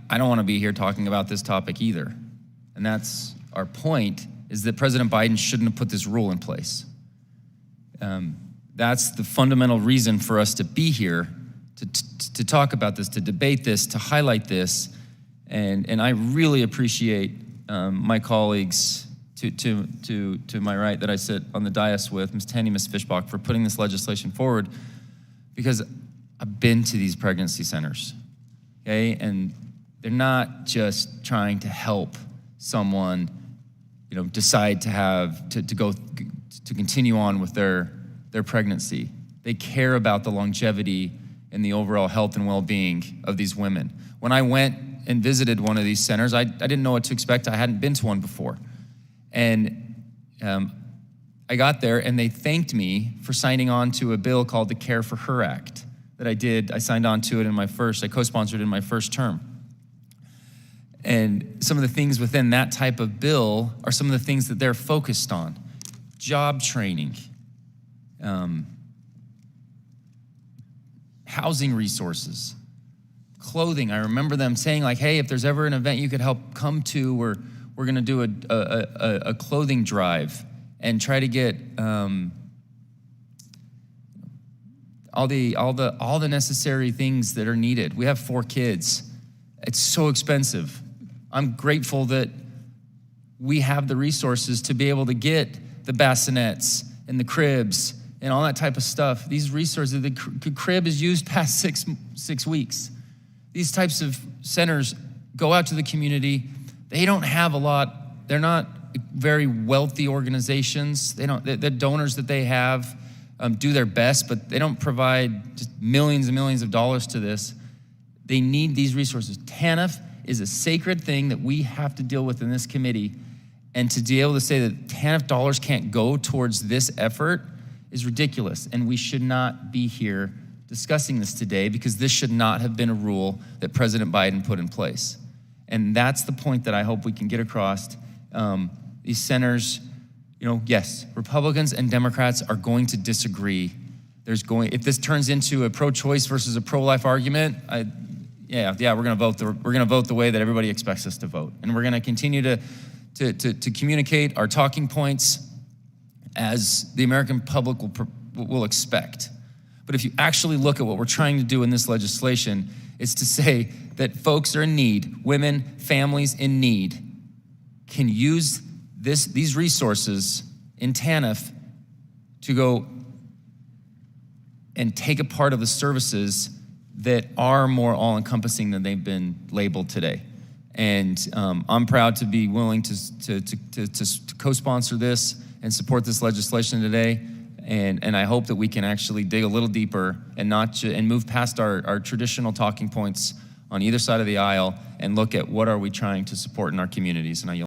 I don't want to be here talking about this topic either. And that's our point, is that President Biden shouldn't have put this rule in place. That's the fundamental reason for us to be here, to talk about this, to debate this, to highlight this. And I really appreciate my colleagues to my right that I sit on the dais with, Ms. Tanny, Ms. Fishbach, for putting this legislation forward, because I've been to these pregnancy centers, okay? And they're not just trying to help someone, decide to continue on with their pregnancy. They care about the longevity and the overall health and well-being of these women. When I went and visited one of these centers, I didn't know what to expect. I hadn't been to one before. And I got there and they thanked me for signing on to a bill called the Care for Her Act that I did. I signed on to it I co-sponsored in my first term. And some of the things within that type of bill are some of the things that they're focused on. Job training, housing resources, clothing. I remember them saying, like, hey, if there's ever an event you could help come to, we're gonna do a clothing drive and try to get all the necessary things that are needed. We have 4 kids. It's so expensive. I'm grateful that we have the resources to be able to get the bassinets and the cribs and all that type of stuff. These resources, the crib is used past six weeks. These types of centers go out to the community. They don't have a lot. They're not very wealthy organizations. The donors that they have do their best, but they don't provide just millions and millions of dollars to this. They need these resources. TANF is a sacred thing that we have to deal with in this committee, and to be able to say that TANF dollars can't go towards this effort is ridiculous, and we should not be here discussing this today, because this should not have been a rule that President Biden put in place. And that's the point that I hope we can get across. These centers, yes, Republicans and Democrats are going to disagree. If this turns into a pro-choice versus a pro-life argument, we're gonna vote the way that everybody expects us to vote, and we're gonna continue to communicate our talking points as the American public will expect. But if you actually look at what we're trying to do in this legislation, it's to say that folks are in need, women, families in need, can use these resources in TANF to go and take a part of the services that are more all-encompassing than they've been labeled today. And I'm proud to be willing to co-sponsor this and support this legislation today. And I hope that we can actually dig a little deeper and and move past our traditional talking points on either side of the aisle and look at what are we trying to support in our communities. And I yield.